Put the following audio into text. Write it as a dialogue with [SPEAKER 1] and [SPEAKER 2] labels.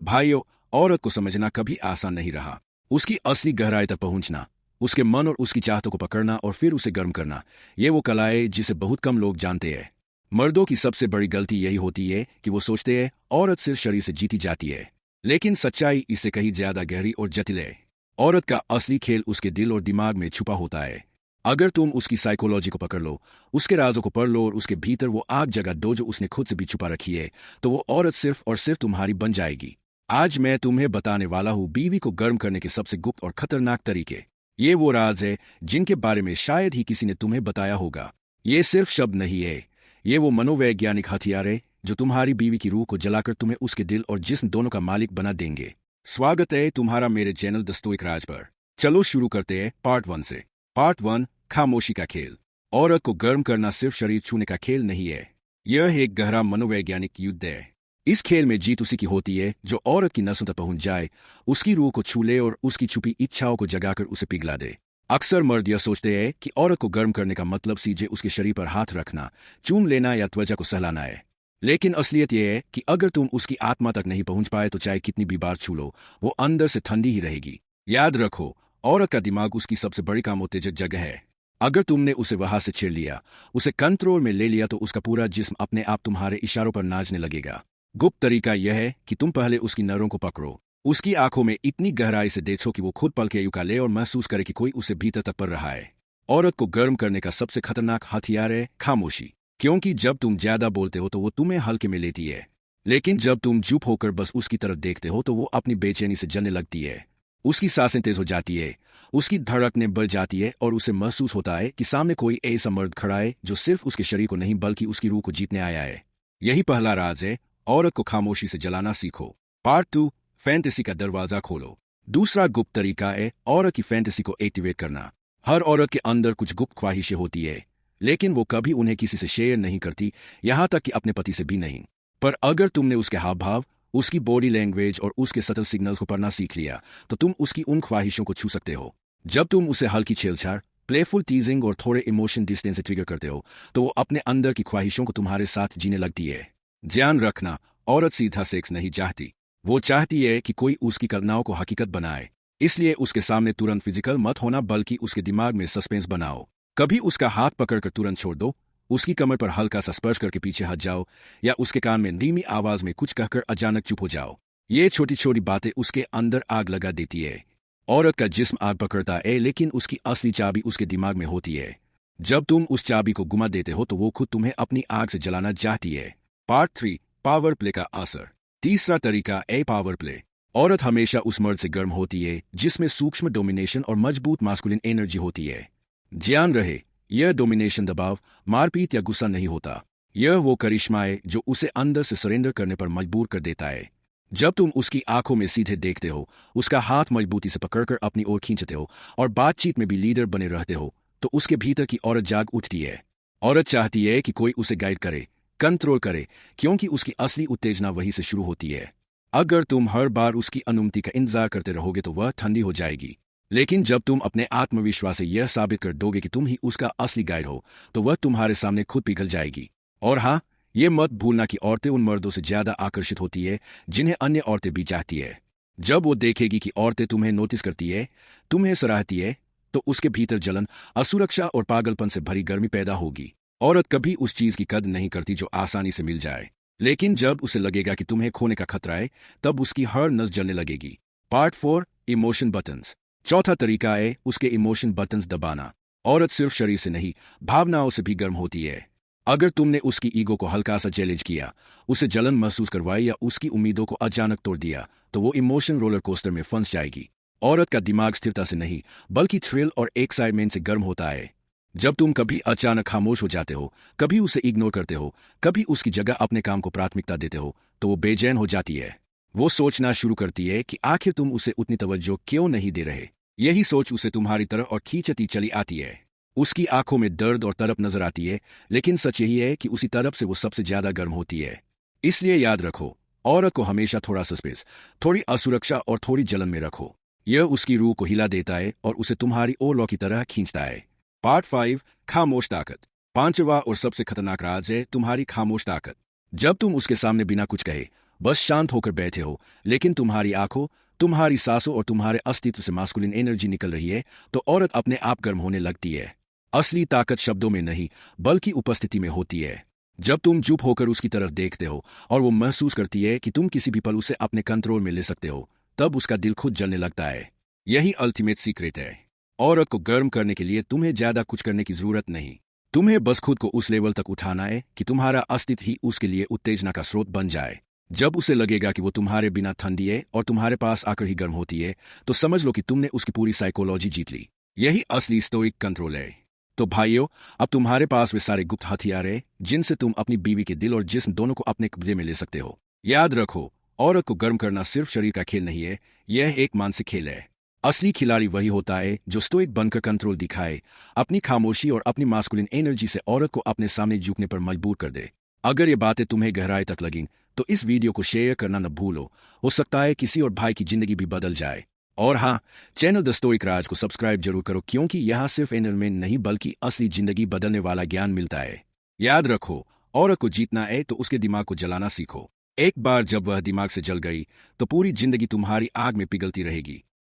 [SPEAKER 1] भाइयों, औरत को समझना कभी आसान नहीं रहा। उसकी असली गहराई तक पहुंचना, उसके मन और उसकी चाहतों को पकड़ना और फिर उसे गर्म करना, ये वो कला है जिसे बहुत कम लोग जानते हैं। मर्दों की सबसे बड़ी गलती यही होती है कि वो सोचते हैं औरत सिर्फ शरीर से जीती जाती है। लेकिन सच्चाई इससे कहीं ज्यादा गहरी और जटिल है। औरत का असली खेल उसके दिल और दिमाग में छुपा होता है। अगर तुम उसकी साइकोलॉजी को पकड़ लो, उसके राजों को पढ़ लो और उसके भीतर वो आग जगा दो जो उसने खुद से भी छुपा रखी है, तो वो औरत सिर्फ और सिर्फ तुम्हारी बन जाएगी। आज मैं तुम्हें बताने वाला हूँ बीवी को गर्म करने के सबसे गुप्त और खतरनाक तरीके। ये वो राज है जिनके बारे में शायद ही किसी ने तुम्हें बताया होगा। ये सिर्फ शब्द नहीं है, ये वो मनोवैज्ञानिक हथियार है जो तुम्हारी बीवी की रूह को जलाकर तुम्हें उसके दिल और जिस्म दोनों का मालिक बना देंगे। स्वागत है तुम्हारा मेरे चैनल द स्टोइक राज पर। चलो शुरू करते हैं पार्ट 1 से। पार्ट 1, खामोशी का खेल। औरत को गर्म करना सिर्फ शरीर छूने का खेल नहीं है, यह एक गहरा मनोवैज्ञानिक युद्ध है। इस खेल में जीत उसी की होती है जो औरत की नसों तक पहुंच जाए, उसकी रूह को छू ले और उसकी छुपी इच्छाओं को जगाकर उसे पिघला दे। अक्सर मर्द यह सोचते हैं कि औरत को गर्म करने का मतलब सीधे उसके शरीर पर हाथ रखना, चूम लेना या त्वचा को सहलाना है। लेकिन असलियत यह है कि अगर तुम उसकी आत्मा तक नहीं पहुंच पाए तो चाहे कितनी भी बार छू लो, वो अंदर से ठंडी ही रहेगी। याद रखो, औरत का दिमाग उसकी सबसे बड़ी कामोत्तेजक जगह है। अगर तुमने उसे वहां से छेड़ लिया, उसे कंट्रोल में ले लिया, तो उसका पूरा जिस्म अपने आप तुम्हारे इशारों पर नाचने लगेगा। गुप्त तरीका यह है कि तुम पहले उसकी नरों को पकड़ो, उसकी आंखों में इतनी गहराई से देखो कि वो खुद पलके युका ले और महसूस करे कि कोई उसे भीतर तक पड़ रहा है। औरत को गर्म करने का सबसे खतरनाक हथियार है खामोशी। क्योंकि जब तुम ज्यादा बोलते हो तो वो तुम्हें हल्के में लेती है, लेकिन जब तुम चुप होकर बस उसकी तरफ देखते हो तो वो अपनी बेचैनी से जलने लगती है। उसकी सांसें तेज हो जाती है, उसकी धड़कनें बढ़ जाती है और उसे महसूस होता है कि सामने कोई ऐसा मर्द खड़ा है जो सिर्फ उसके शरीर को नहीं बल्कि उसकी रूह को जीतने आया है। यही पहला राज है, औरत को खामोशी से जलाना सीखो। पार्ट 2, फैंटेसी का दरवाजा खोलो। दूसरा गुप्त तरीका है औरत की फैंटेसी को एक्टिवेट करना। हर औरत के अंदर कुछ गुप्त ख्वाहिशें होती है, लेकिन वो कभी उन्हें किसी से शेयर नहीं करती, यहां तक कि अपने पति से भी नहीं। पर अगर तुमने उसके हाव भाव, उसकी बॉडी लैंग्वेज और उसके सटल सिग्नल्स को पढ़ना सीख लिया, तो तुम उसकी उन ख्वाहिशों को छू सकते हो। जब तुम उसे हल्की छेड़छाड़, प्लेफुल टीजिंग और थोड़े इमोशन डिस्टेंस से ट्रिगर करते हो, तो वो अपने अंदर की ख्वाहिशों को तुम्हारे साथ जीने लगती है। ध्यान रखना, औरत सीधा सेक्स नहीं चाहती, वो चाहती है कि कोई उसकी कल्पनाओं को हकीकत बनाए। इसलिए उसके सामने तुरंत फिजिकल मत होना, बल्कि उसके दिमाग में सस्पेंस बनाओ। कभी उसका हाथ पकड़कर तुरंत छोड़ दो, उसकी कमर पर हल्का सा स्पर्श करके पीछे हट जाओ, या उसके कान में धीमी आवाज में कुछ कहकर अचानक चुप हो जाओ। ये छोटी छोटी बातें उसके अंदर आग लगा देती है। औरत का जिस्म आग पकड़ता है, लेकिन उसकी असली चाबी उसके दिमाग में होती है। जब तुम उस चाबी को गुमा देते हो तो वो खुद तुम्हें अपनी आग से जलाना चाहती है। पार्ट 3, पावर प्ले का असर। तीसरा तरीका है पावर प्ले। औरत हमेशा उस मर्द से गर्म होती है जिसमें सूक्ष्म डोमिनेशन और मजबूत मास्कुलिन एनर्जी होती है। ध्यान रहे, यह डोमिनेशन दबाव, मारपीट या गुस्सा नहीं होता, यह वो करिश्मा है जो उसे अंदर से सरेंडर करने पर मजबूर कर देता है। जब तुम उसकी आंखों में सीधे देखते हो, उसका हाथ मजबूती से पकड़कर अपनी ओर खींचते हो और बातचीत में भी लीडर बने रहते हो, तो उसके भीतर की औरत जाग उठती है। औरत चाहती है कि कोई उसे गाइड करे, कंट्रोल करे, क्योंकि उसकी असली उत्तेजना वहीं से शुरू होती है। अगर तुम हर बार उसकी अनुमति का इंतजार करते रहोगे तो वह ठंडी हो जाएगी। लेकिन जब तुम अपने आत्मविश्वास से यह साबित कर दोगे कि तुम ही उसका असली गाइड हो, तो वह तुम्हारे सामने खुद पिघल जाएगी। और हाँ, ये मत भूलना कि औरतें उन मर्दों से ज्यादा आकर्षित होती है जिन्हें अन्य औरतें भी चाहती है। जब वो देखेगी कि औरतें तुम्हें नोटिस करती है, तुम्हें सराहती है, तो उसके भीतर जलन, असुरक्षा और पागलपन से भरी गर्मी पैदा होगी। औरत कभी उस चीज की कद्र नहीं करती जो आसानी से मिल जाए, लेकिन जब उसे लगेगा कि तुम्हें खोने का खतरा है, तब उसकी हर नस जलने लगेगी। Part 4, emotion buttons. चौथा तरीका है उसके इमोशन बटन्स दबाना। औरत सिर्फ शरीर से नहीं, भावनाओं से भी गर्म होती है। अगर तुमने उसकी ईगो को हल्का सा चैलेंज किया, उसे जलन महसूस करवाई या उसकी उम्मीदों को अचानक तोड़ दिया, तो वो इमोशन रोलर कोस्टर में फंस जाएगी। औरत का दिमाग स्थिरता से नहीं, बल्कि थ्रिल और एक्साइटमेंट से गर्म होता है। जब तुम कभी अचानक खामोश हो जाते हो, कभी उसे इग्नोर करते हो, कभी उसकी जगह अपने काम को प्राथमिकता देते हो, तो वो बेचैन हो जाती है। वो सोचना शुरू करती है कि आखिर तुम उसे उतनी तवज्जो क्यों नहीं दे रहे। यही सोच उसे तुम्हारी तरफ और खींचती चली आती है। उसकी आंखों में दर्द और तड़प नजर आती है, लेकिन सच यही है कि उसी तरफ से वो सबसे ज्यादा गर्म होती है। इसलिए याद रखो, औरत को हमेशा थोड़ा सस्पेंस, थोड़ी असुरक्षा और थोड़ी जलन में रखो। यह उसकी रूह को हिला देता है और उसे तुम्हारी ओर लौ की तरह खींचता है। पार्ट 5, खामोश ताकत। पांचवा और सबसे खतरनाक राज है तुम्हारी खामोश ताकत। जब तुम उसके सामने बिना कुछ कहे बस शांत होकर बैठे हो, लेकिन तुम्हारी आंखों, तुम्हारी सांसों और तुम्हारे अस्तित्व से मास्कुलिन एनर्जी निकल रही है, तो औरत अपने आप गर्म होने लगती है। असली ताकत शब्दों में नहीं, बल्कि उपस्थिति में होती है। जब तुम चुप होकर उसकी तरफ देखते हो और वो महसूस करती है कि तुम किसी भी पल उसे अपने कंट्रोल में ले सकते हो, तब उसका दिल खुद जलने लगता है। यही अल्टीमेट सीक्रेट है। औरत को गर्म करने के लिए तुम्हें ज्यादा कुछ करने की जरूरत नहीं। तुम्हें बस खुद को उस लेवल तक उठाना है कि तुम्हारा अस्तित्व ही उसके लिए उत्तेजना का स्रोत बन जाए। जब उसे लगेगा कि वो तुम्हारे बिना ठंडी है और तुम्हारे पास आकर ही गर्म होती है, तो समझ लो कि तुमने उसकी पूरी साइकोलॉजी जीत ली। यही असली स्टोइक कंट्रोल है। तो भाइयों, अब तुम्हारे पास वे सारे गुप्त हथियार हैं जिनसे तुम अपनी बीवी के दिल और जिस्म दोनों को अपने कब्जे में ले सकते हो। याद रखो, औरत को गर्म करना सिर्फ शरीर का खेल नहीं है, यह एक मानसिक खेल है। असली खिलाड़ी वही होता है जो स्टोइक बनकर कंट्रोल दिखाए, अपनी खामोशी और अपनी मास्कुलिन एनर्जी से औरत को अपने सामने झुकने पर मजबूर कर दे। अगर ये बातें तुम्हें गहराई तक लगीं, तो इस वीडियो को शेयर करना न भूलो। हो सकता है किसी और भाई की जिंदगी भी बदल जाए। और हाँ, चैनल द स्टोइक राज को सब्सक्राइब जरूर करो, क्योंकि यहाँ सिर्फ एंटरटेनमेंट नहीं बल्कि असली जिंदगी बदलने वाला ज्ञान मिलता है। याद रखो, औरत को जीतना है तो उसके दिमाग को जलाना सीखो। एक बार जब वह दिमाग से जल गई, तो पूरी जिंदगी तुम्हारी आग में पिघलती रहेगी।